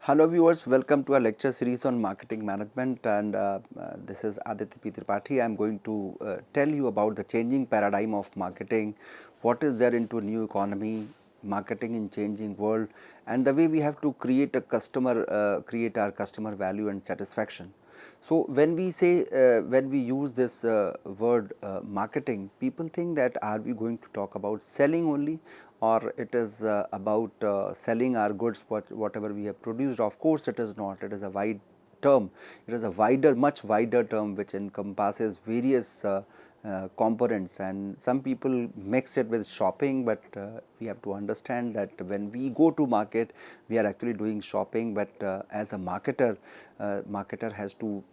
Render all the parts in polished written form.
Hello viewers, welcome to our lecture series on marketing management, and this is Aditya P. Tripathi. I am going to tell you about the changing paradigm of marketing, what is there into new economy, marketing in changing world, and the way we have to create create our customer value and satisfaction. So when we say when we use this word marketing, people think that are we going to talk about selling only, or it is about selling our goods whatever we have produced. Of course it is not, it is a wide term, it is a much wider term which encompasses various components, and some people mix it with shopping, but we have to understand that when we go to market we are actually doing shopping, but as a marketer has to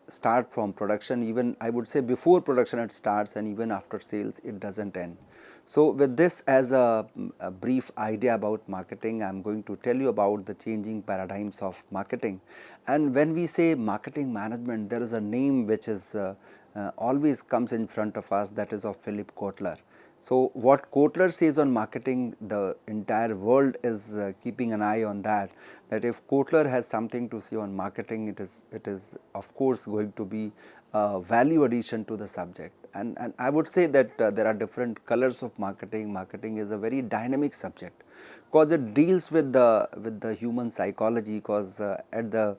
start from production. Even I would say before production it starts, and even after sales it does not end. So with this as a brief idea about marketing, I am going to tell you about the changing paradigms of marketing. And when we say marketing management, there is a name which is always comes in front of us, that is of Philip Kotler. So what Kotler says on marketing, the entire world is keeping an eye on that. That if Kotler has something to say on marketing, it is of course going to be a value addition to the subject. And I would say that there are different colors of marketing. Marketing is a very dynamic subject because it deals with the human psychology, because at the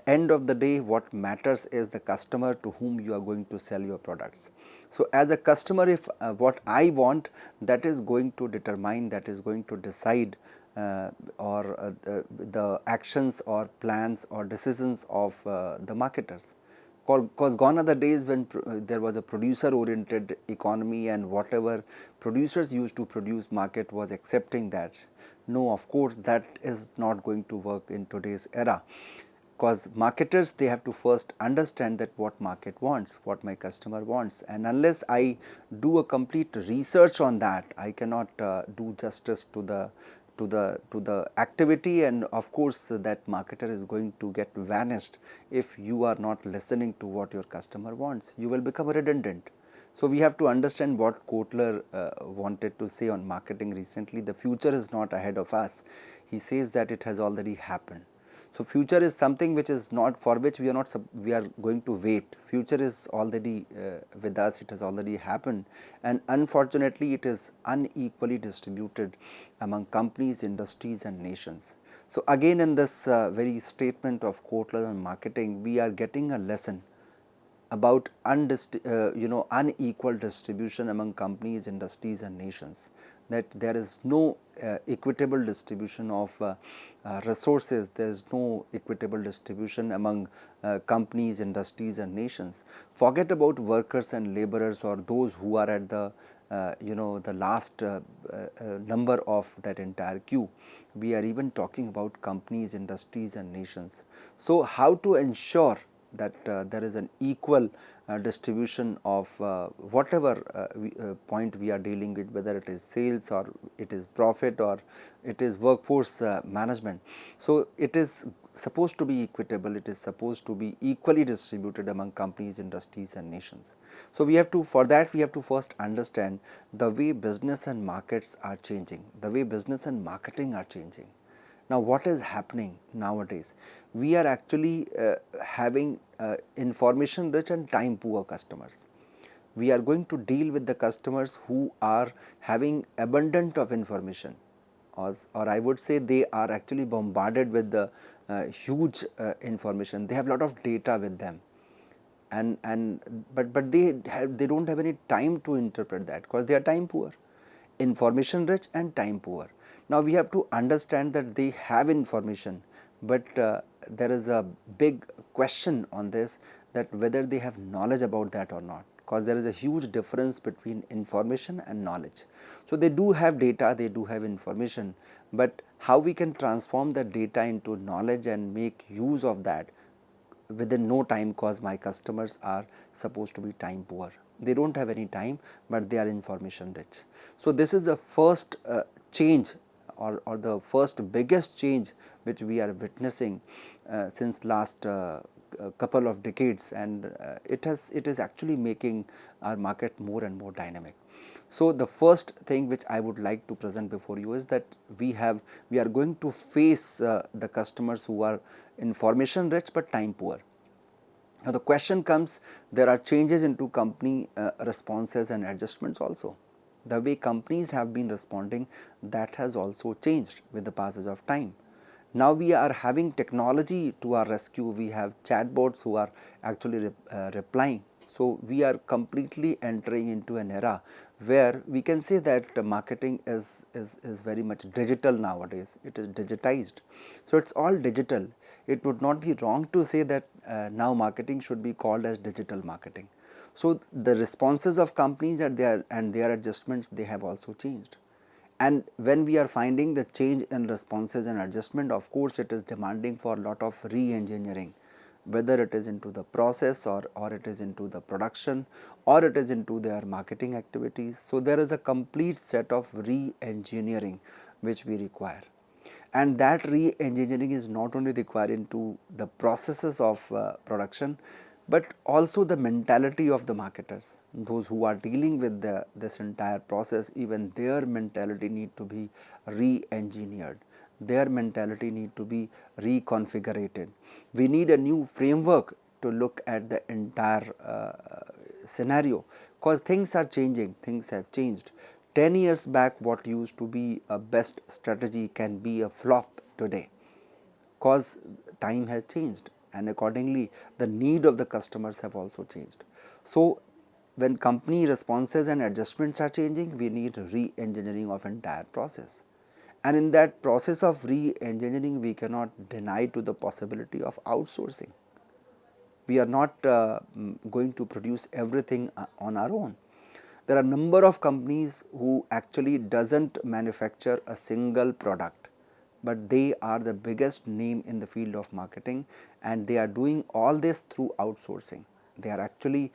end of the day what matters is the customer to whom you are going to sell your products. So as a customer, if what I want, that is going to determine, that is going to decide or the actions or plans or decisions of the marketers. Because gone are the days when there was a producer oriented economy, and whatever producers used to produce, market was accepting that. No, of course that is not going to work in today's era, because marketers, they have to first understand that what market wants, what my customer wants, and unless I do a complete research on that, I cannot do justice to the activity, and of course that marketer is going to get vanished if you are not listening to what your customer wants. You will become redundant. So we have to understand what Kotler wanted to say on marketing recently. The future is not ahead of us. He says that it has already happened. So future is something which is not, for which we are not, we are going to wait. Future is already with us, it has already happened, and unfortunately it is unequally distributed among companies, industries and nations. So again, in this very statement of Kotler on marketing, we are getting a lesson about unequal distribution among companies, industries and nations, that there is no equitable distribution of resources, there is no equitable distribution among companies, industries and nations. Forget about workers and laborers, or those who are at the the last number of that entire queue. We are even talking about companies, industries and nations. So how to ensure that there is an equal distribution of whatever point we are dealing with, whether it is sales or it is profit or it is workforce management. So it is supposed to be equitable, it is supposed to be equally distributed among companies, industries and nations. So we have to, for that we have to first understand the way business and markets are changing, the way business and marketing are changing. Now what is happening nowadays? We are actually having information rich and time poor customers. We are going to deal with the customers who are having abundant of information, or I would say they are actually bombarded with the huge information. They have a lot of data with them, but they don't have any time to interpret that, because they are time poor, information rich and time poor. Now we have to understand that they have information, but there is a big question on this, that whether they have knowledge about that or not, because there is a huge difference between information and knowledge. So they do have data, they do have information, but how we can transform that data into knowledge and make use of that within no time, because my customers are supposed to be time poor. They don't have any time, but they are information rich. So this is the first change, or the first biggest change which we are witnessing since last couple of decades, and it is actually making our market more and more dynamic. So, the first thing which I would like to present before you is that we are going to face the customers who are information rich but time poor. Now, the question comes, there are changes into company responses and adjustments also. The way companies have been responding, that has also changed with the passage of time. Now, we are having technology to our rescue. We have chatbots who are actually replying. So, we are completely entering into an era where we can say that marketing is very much digital nowadays. It is digitized. So, it is all digital. It would not be wrong to say that now marketing should be called as digital marketing. So, the responses of companies and their adjustments, they have also changed. And when we are finding the change in responses and adjustment, of course, it is demanding for a lot of re-engineering, whether it is into the process or it is into the production or it is into their marketing activities. So, there is a complete set of re-engineering which we require. And that re-engineering is not only required into the processes of production, but also the mentality of the marketers, those who are dealing with this entire process. Even their mentality need to be re-engineered, their mentality need to be reconfigured. We need a new framework to look at the entire scenario, because things are changing, things have changed. 10 years back, what used to be a best strategy can be a flop today, because time has changed and accordingly the need of the customers have also changed. So, when company responses and adjustments are changing, we need re-engineering of entire process. And in that process of re-engineering, we cannot deny to the possibility of outsourcing. We are not going to produce everything on our own. There are number of companies who actually doesn't manufacture a single product, but they are the biggest name in the field of marketing, and they are doing all this through outsourcing. They are actually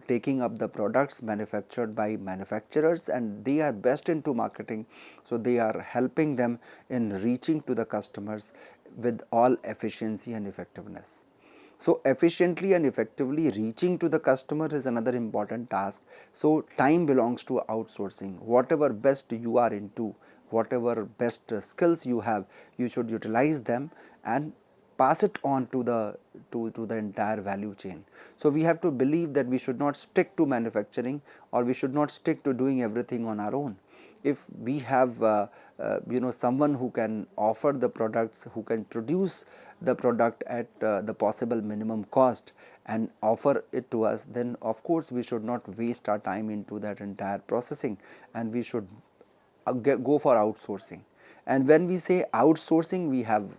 taking up the products manufactured by manufacturers, and they are best into marketing. So, they are helping them in reaching to the customers with all efficiency and effectiveness. So, efficiently and effectively reaching to the customer is another important task. So, time belongs to outsourcing. Whatever best you are into, whatever best skills you have, you should utilize them and pass it on to the entire value chain. So, we have to believe that we should not stick to manufacturing, or we should not stick to doing everything on our own. If we have someone who can offer the products, who can produce the product at the possible minimum cost and offer it to us, then of course, we should not waste our time into that entire processing, and we should go for outsourcing. And when we say outsourcing, we have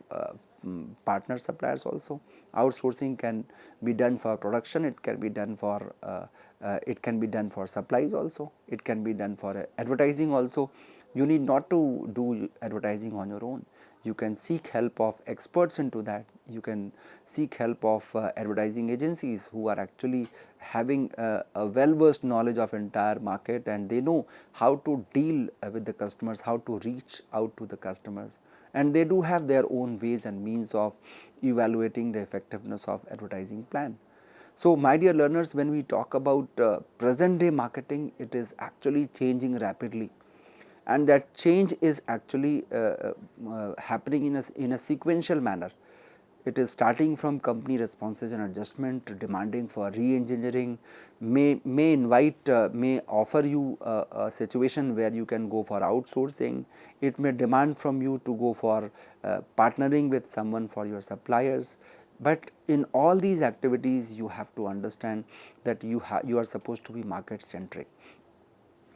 partner suppliers also. Outsourcing can be done for production, it can be done for supplies also, it can be done for advertising also. You need not to do advertising on your own. You can seek help of experts into that. You can seek help of advertising agencies who are actually having a well versed knowledge of entire market, and they know how to deal with the customers, how to reach out to the customers, and they do have their own ways and means of evaluating the effectiveness of advertising plan. So, my dear learners, when we talk about present day marketing, it is actually changing rapidly, and that change is actually happening in a sequential manner. It is starting from company responses and adjustment, demanding for re-engineering, may offer you a situation where you can go for outsourcing. It may demand from you to go for partnering with someone for your suppliers. But in all these activities, you have to understand that you are supposed to be market centric.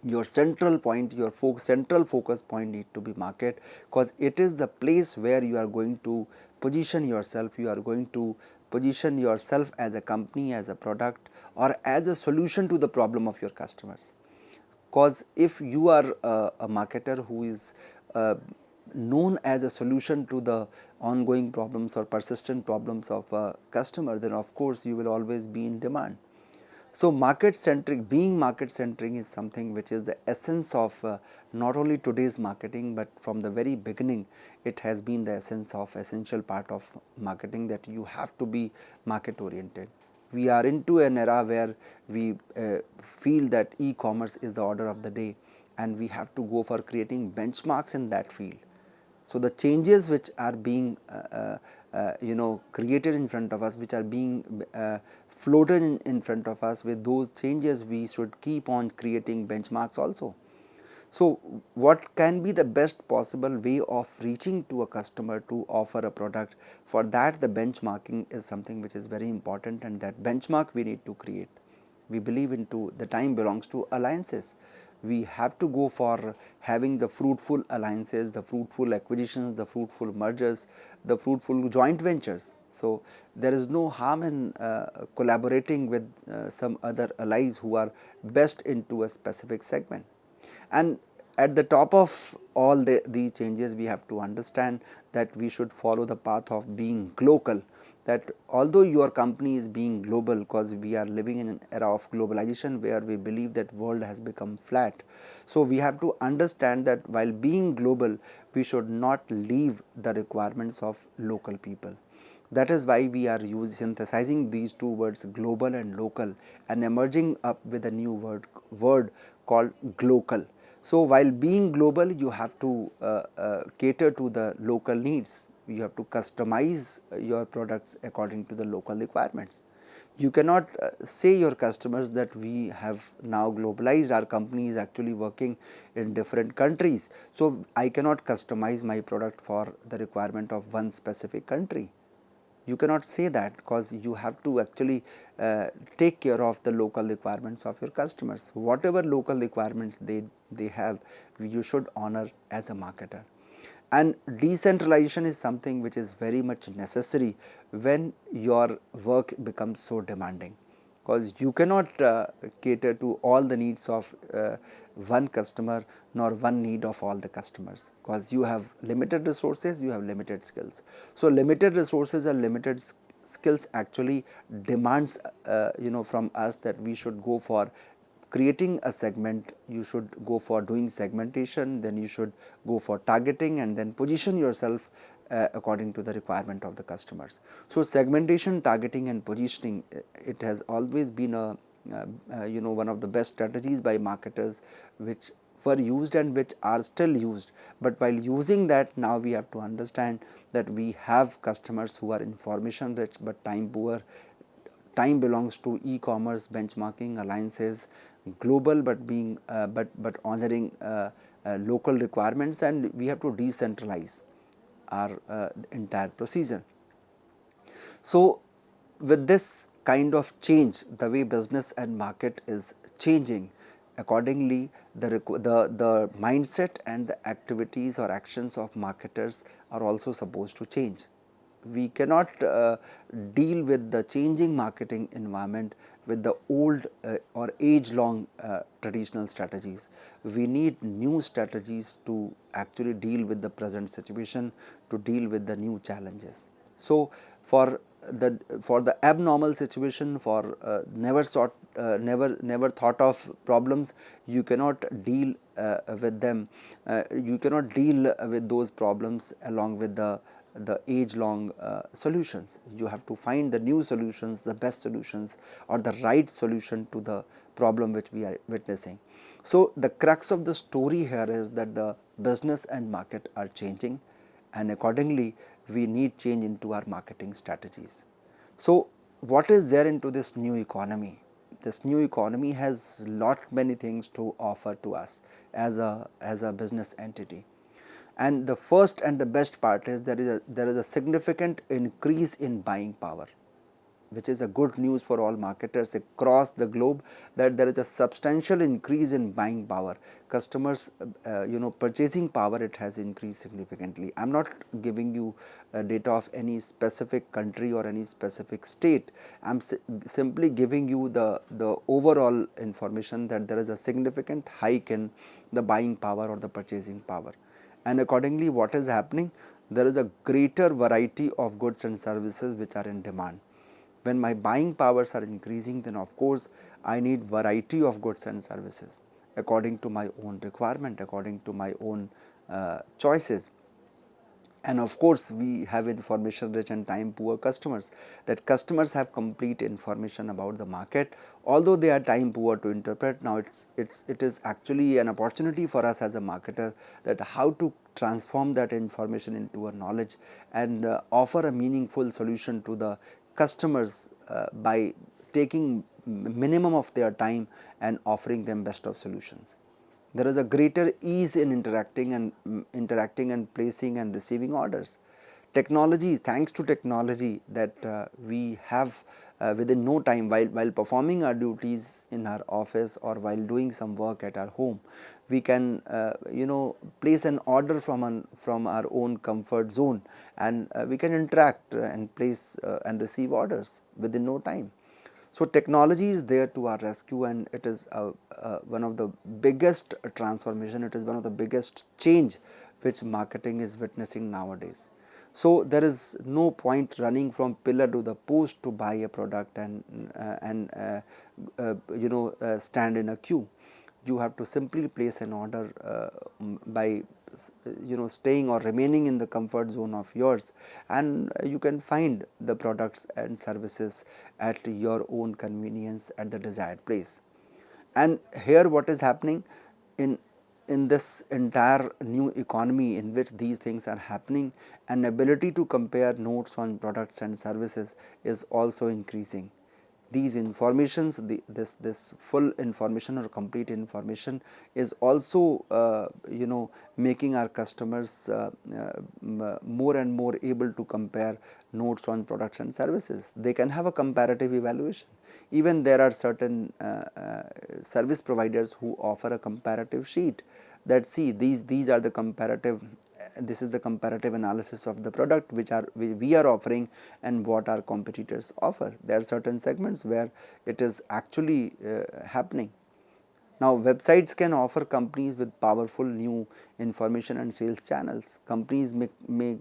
Your central point, your central focus point need to be market, because it is the place where you are going to position yourself, you are going to position yourself as a company, as a product, or as a solution to the problem of your customers. Because if you are a marketer who is known as a solution to the ongoing problems or persistent problems of a customer, then of course you will always be in demand. So, being market centric is something which is the essence of not only today's marketing, but from the very beginning it has been the essential part of marketing, that you have to be market oriented. We are into an era where we feel that e-commerce is the order of the day, and we have to go for creating benchmarks in that field. So, the changes which are being created in front of us, which are being floated in front of us, with those changes we should keep on creating benchmarks also. So, what can be the best possible way of reaching to a customer to offer a product? For that, the benchmarking is something which is very important, and that benchmark we need to create. We believe into the time belongs to alliances. We have to go for having the fruitful alliances, the fruitful acquisitions, the fruitful mergers, the fruitful joint ventures. So, there is no harm in collaborating with some other allies who are best into a specific segment. And at the top of all these changes, we have to understand that we should follow the path of being global. That although your company is being global, because we are living in an era of globalization where we believe that world has become flat. So, we have to understand that while being global, we should not leave the requirements of local people. That is why we are synthesizing these two words, global and local, and emerging up with a new word called glocal. So, while being global, you have to cater to the local needs. You have to customize your products according to the local requirements. You cannot say your customers that we have now globalized, our company is actually working in different countries. So, I cannot customize my product for the requirement of one specific country. You cannot say that, because you have to actually take care of the local requirements of your customers. Whatever local requirements they have, you should honor as a marketer. And decentralization is something which is very much necessary when your work becomes so demanding, because you cannot cater to all the needs of one customer nor one need of all the customers, because you have limited resources, you have limited skills. So, limited resources and limited skills actually demands from us that we should go for creating a segment, you should go for doing segmentation, then you should go for targeting, and then position yourself according to the requirement of the customers. So, segmentation, targeting and positioning, it has always been a one of the best strategies by marketers which were used and which are still used. But while using that, now we have to understand that we have customers who are information rich but time poor. Time belongs to e-commerce, benchmarking, alliances, global but being but honoring local requirements, and we have to decentralize our entire procedure. So, with this kind of change, the way business and market is changing, accordingly the mindset and the activities or actions of marketers are also supposed to change. We cannot deal with the changing marketing environment with the old or age long traditional strategies. We need new strategies to actually deal with the present situation, to deal with the new challenges. So, for the abnormal situation, for never thought of problems, you cannot deal with them. You cannot deal with those problems along with the age long solutions. You have to find the new solutions, the best solutions, or the right solution to the problem which we are witnessing. So, the crux of the story here is that the business and market are changing, and accordingly we need change into our marketing strategies. So, what is there into this new economy? This new economy has lot many things to offer to us as a business entity. And the first and the best part is there is a significant increase in buying power, which is a good news for all marketers across the globe, that there is a substantial increase in buying power. Customers purchasing power, it has increased significantly. I am not giving you data of any specific country or any specific state. I am simply giving you the overall information that there is a significant hike in the buying power or the purchasing power. And accordingly, what is happening? There is a greater variety of goods and services which are in demand. When my buying powers are increasing, then of course, I need variety of goods and services according to my own requirement, according to my own choices. And of course, we have information rich and time poor customers, that customers have complete information about the market, although they are time poor to interpret. Now it is actually an opportunity for us as a marketer, that how to transform that information into a knowledge and offer a meaningful solution to the customers by taking minimum of their time and offering them best of solutions. There is a greater ease in interacting and placing and receiving orders. Technology, thanks to technology, that we have within no time, while performing our duties in our office or while doing some work at our home, we can place an order from our own comfort zone, and we can interact and place and receive orders within no time. So, technology is there to our rescue, and it is one of the biggest transformation, it is one of the biggest change which marketing is witnessing nowadays. So, there is no point running from pillar to the post to buy a product and stand in a queue. You have to simply place an order by staying or remaining in the comfort zone of yours, and you can find the products and services at your own convenience at the desired place. And here what is happening in this entire new economy in which these things are happening, an ability to compare notes on products and services is also increasing. These informations, this full information or complete information is also making our customers more and more able to compare notes on products and services. They can have a comparative evaluation. Even there are certain service providers who offer a comparative sheet, that see, these are the comparative, this is the comparative analysis of the product which we are offering and what our competitors offer. There are certain segments where it is actually happening. Now, websites can offer companies with powerful new information and sales channels. Companies may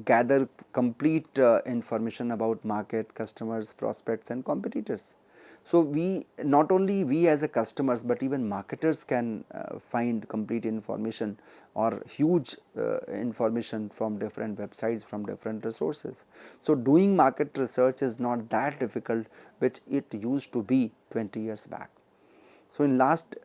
gather complete information about market, customers, prospects and competitors. So, we not only we as a customers, but even marketers can find complete information or huge information from different websites, from different resources. So, doing market research is not that difficult which it used to be 20 years back. So, in last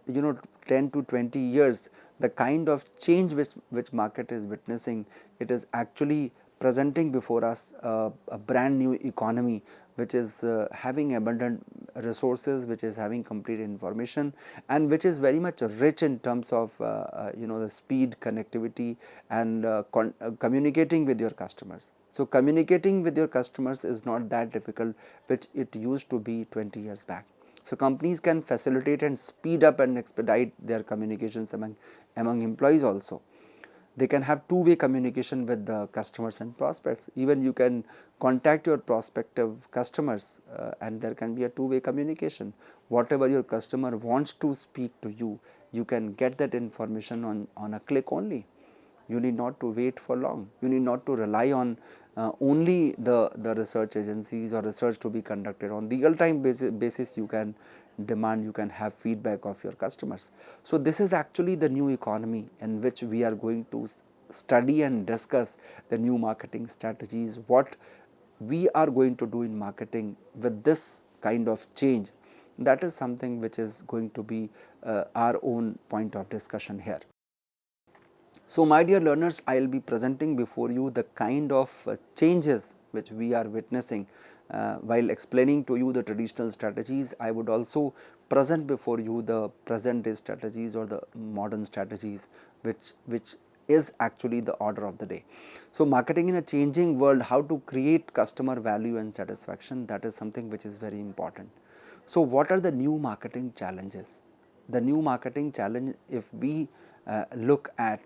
10 to 20 years, the kind of change which market is witnessing, it is actually presenting before us a brand new economy which is having abundant resources, which is having complete information, and which is very much rich in terms of the speed, connectivity and communicating with your customers. So, communicating with your customers is not that difficult which it used to be 20 years back. So, companies can facilitate and speed up and expedite their communications among employees also. They can have two-way communication with the customers and prospects. Even you can contact your prospective customers and there can be a two-way communication. Whatever your customer wants to speak to you, you can get that information on a click only. You need not to wait for long. You need not to rely on only the research agencies or research to be conducted. On real time basis you can demand, you can have feedback of your customers. So, this is actually the new economy in which we are going to study and discuss the new marketing strategies, what we are going to do in marketing with this kind of change. That is something which is going to be our own point of discussion here. So, my dear learners, I will be presenting before you the kind of changes which we are witnessing. While explaining to you the traditional strategies, I would also present before you the present day strategies or the modern strategies which is actually the order of the day. So, marketing in a changing world, how to create customer value and satisfaction, that is something which is very important. So, what are the new marketing challenges? The new marketing challenge, if we look at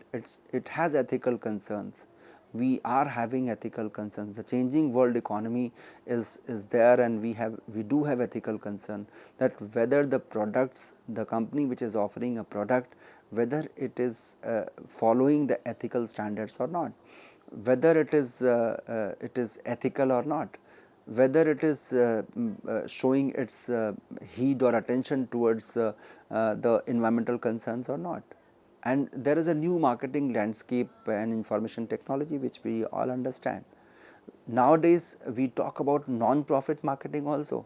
it has ethical concerns. We are having ethical concerns. The changing world economy is there, and we do have ethical concern that whether the products, the company which is offering a product, whether it is following the ethical standards or not, whether it is ethical or not, whether it is showing its heed or attention towards the environmental concerns or not. and there is a new marketing landscape and information technology which we all understand. Nowadays we talk about non-profit marketing also,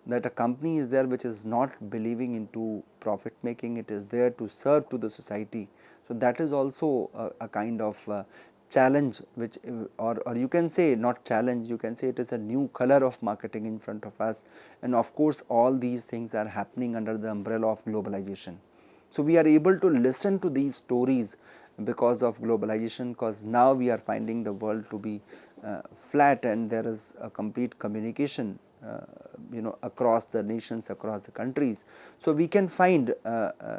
that a company is there which is not believing into profit making, it is there to serve to the society. So that is also a kind of challenge which or you can say not challenge, you can say it is a new color of marketing in front of us. And of course all these things are happening under the umbrella of globalization. So we are able to listen to these stories because of globalization, because now we are finding the world to be flat, and there is a complete communication across the nations, across the countries. So we can find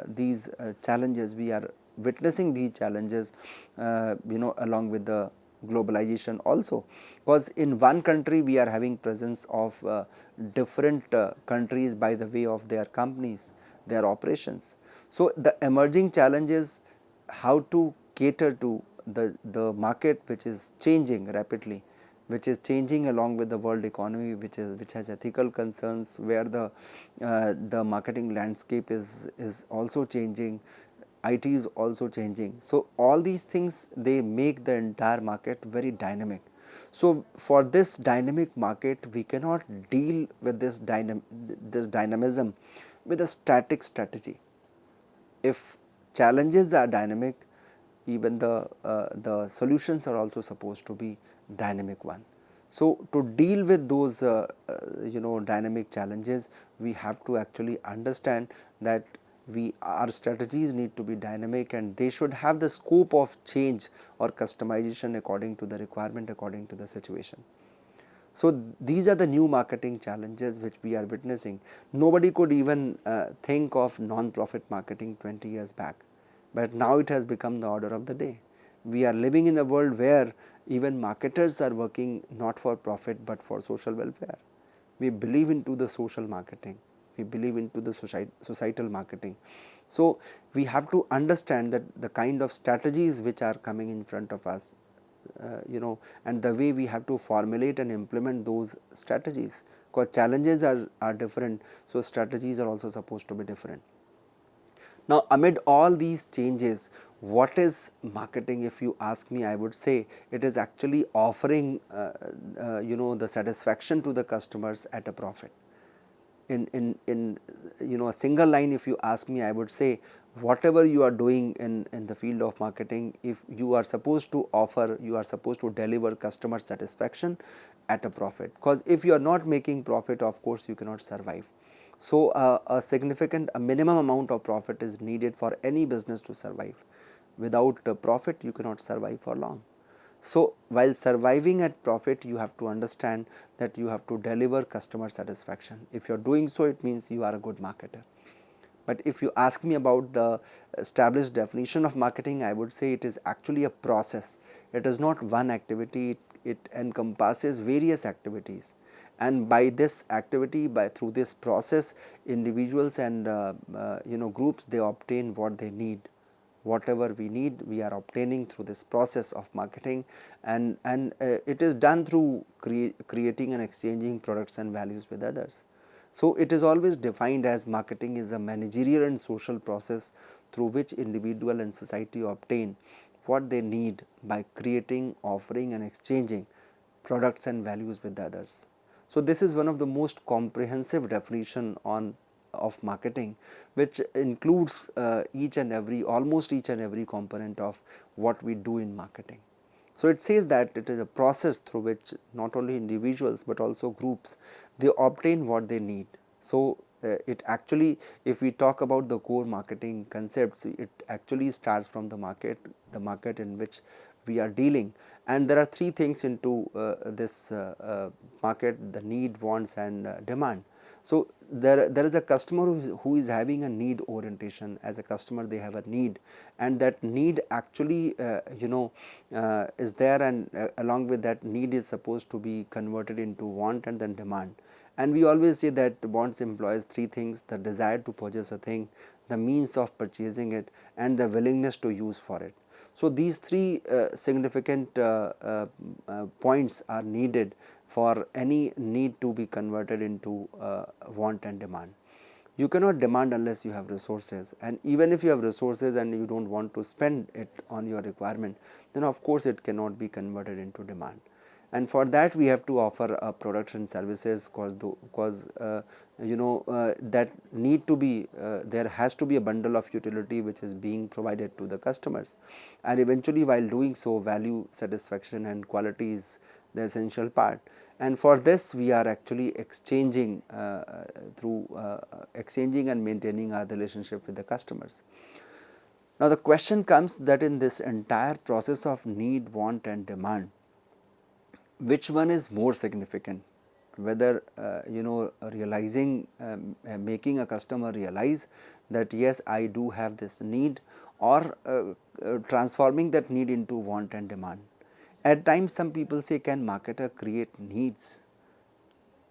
these challenges, we are witnessing these challenges along with the globalization also, because in one country we are having presence of different countries by the way of their companies, their operations. So the emerging challenge is how to cater to the market which is changing rapidly, which is changing along with the world economy, which has ethical concerns, where the marketing landscape is also changing, IT is also changing. So all these things, they make the entire market very dynamic. So for this dynamic market, we cannot deal with this dynamism with a static strategy. If challenges are dynamic, even the solutions are also supposed to be dynamic one. So to deal with those dynamic challenges, we have to actually understand that our strategies need to be dynamic, and they should have the scope of change or customization according to the requirement, according to the situation. So these are the new marketing challenges which we are witnessing. Nobody could even think of non-profit marketing 20 years back, but now it has become the order of the day. We are living in a world where even marketers are working not for profit but for social welfare. We believe into the social marketing, we believe into the societal marketing. So we have to understand that the kind of strategies which are coming in front of us, and the way we have to formulate and implement those strategies, because challenges are different, so strategies are also supposed to be different. Now amid all these changes, what is marketing? If you ask me, I would say it is actually offering the satisfaction to the customers at a profit. In a single line, if you ask me, I would say whatever you are doing in the field of marketing, if you are supposed to offer, you are supposed to deliver customer satisfaction at a profit, because if you are not making profit, of course you cannot survive. So a minimum amount of profit is needed for any business to survive. Without profit, you cannot survive for long. So while surviving at profit, you have to understand that you have to deliver customer satisfaction. If you are doing so, it means you are a good marketer. But if you ask me about the established definition of marketing, I would say it is actually a process. It is not one activity, it encompasses various activities. And by this activity, through this process, individuals and groups, they obtain what they need. Whatever we need, we are obtaining through this process of marketing, and it is done through creating and exchanging products and values with others. So it is always defined as marketing is a managerial and social process through which individual and society obtain what they need by creating, offering and exchanging products and values with others. So this is one of the most comprehensive definition of marketing, which includes almost each and every component of what we do in marketing. So it says that it is a process through which not only individuals but also groups, they obtain what they need. So it actually, if we talk about the core marketing concepts, it actually starts from the market in which we are dealing. And there are three things into this market: the need, wants and demand. So there is a customer who is having a need orientation. As a customer, they have a need, and that need actually is there, and along with that need is supposed to be converted into want and then demand. And we always say that wants implies three things: the desire to purchase a thing, the means of purchasing it, and the willingness to use for it. So these three significant points are needed for any need to be converted into want and demand. You cannot demand unless you have resources, and even if you have resources and you do not want to spend it on your requirement, then of course it cannot be converted into demand. And for that we have to offer products and services, because that need to be there has to be a bundle of utility which is being provided to the customers, and eventually while doing so, value, satisfaction and quality is the essential part. And for this we are actually exchanging through exchanging and maintaining our relationship with the customers. Now the question comes that in this entire process of need, want and demand, which one is more significant, whether realizing making a customer realize that yes, I do have this need, or transforming that need into want and demand. At times some people say, can marketer create needs?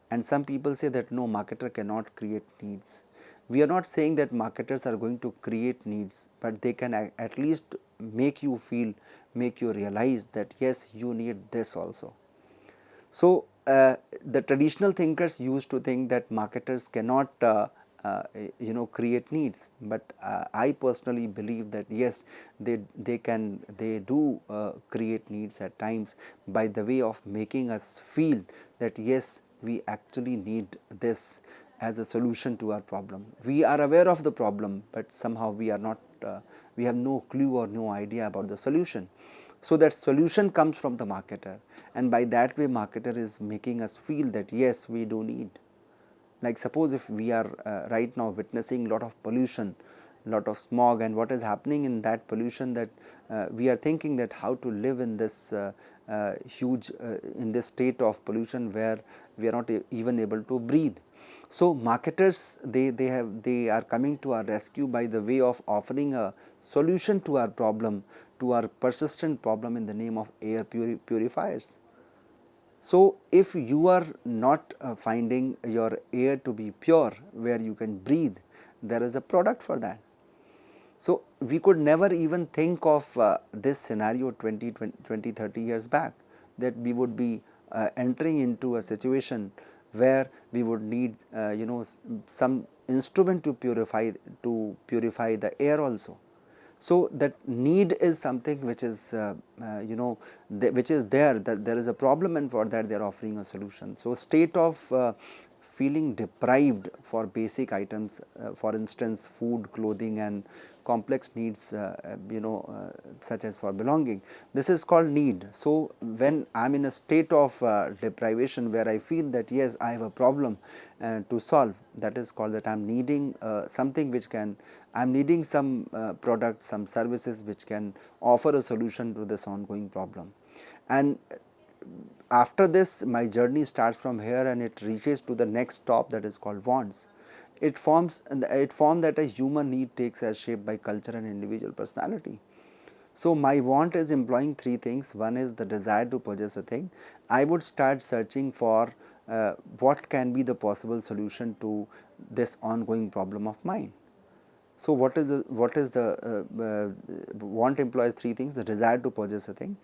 And some people say that no, marketer cannot create needs. We are not saying that marketers are going to create needs, but they can at least make you feel, make you realize that yes, you need this also. So, the traditional thinkers used to think that marketers cannot create needs, but I personally believe that yes, they do create needs at times, by the way of making us feel that yes, we actually need this as a solution to our problem. We are aware of the problem, but somehow we are not we have no clue or no idea about the solution. So, that solution comes from the marketer, and by that way marketer is making us feel that yes, we do need. Like suppose if we are right now witnessing lot of pollution, lot of smog, and what is happening in that pollution, that we are thinking that how to live in this huge in this state of pollution where we are not even able to breathe. So, marketers they are coming to our rescue by the way of offering a solution to our problem, to our persistent problem, in the name of air purifiers. So, if you are not finding your air to be pure where you can breathe, there is a product for that. So, we could never even think of this scenario 20, 30 years back, that we would be entering into a situation where we would need some instrument to purify the air also. So, that need is something which is which is there, that there is a problem, and for that they are offering a solution. So, state of feeling deprived for basic items, for instance food, clothing and complex needs such as for belonging, this is called need. So, when I am in a state of deprivation where I feel that yes, I have a problem to solve, that is called that I am needing something which can, I am needing some product, some services which can offer a solution to this ongoing problem. And after this my journey starts from here and it reaches to the next stop, that is called wants. It forms that a human need takes as shape by culture and individual personality. So, my want is employing three things. One is the desire to possess a thing. I would start searching for what can be the possible solution to this ongoing problem of mine. So, what is the want employs three things: the desire to purchase a thing,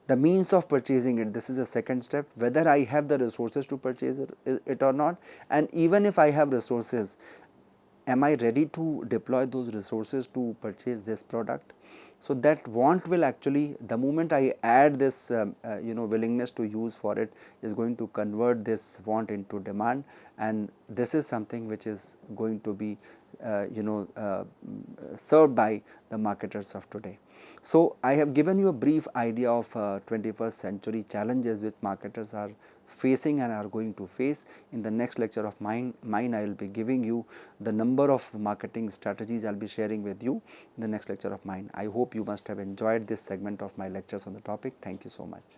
the means of purchasing it, this is the second step, whether I have the resources to purchase it or not, and even if I have resources, am I ready to deploy those resources to purchase this product. So, that want will actually, the moment I add this willingness to use for it, is going to convert this want into demand, and this is something which is going to be served by the marketers of today. So, I have given you a brief idea of 21st century challenges which marketers are facing and are going to face. In the next lecture of mine I will be giving you the number of marketing strategies I will be sharing with you in the next lecture of mine. I hope you must have enjoyed this segment of my lectures on the topic. Thank you so much.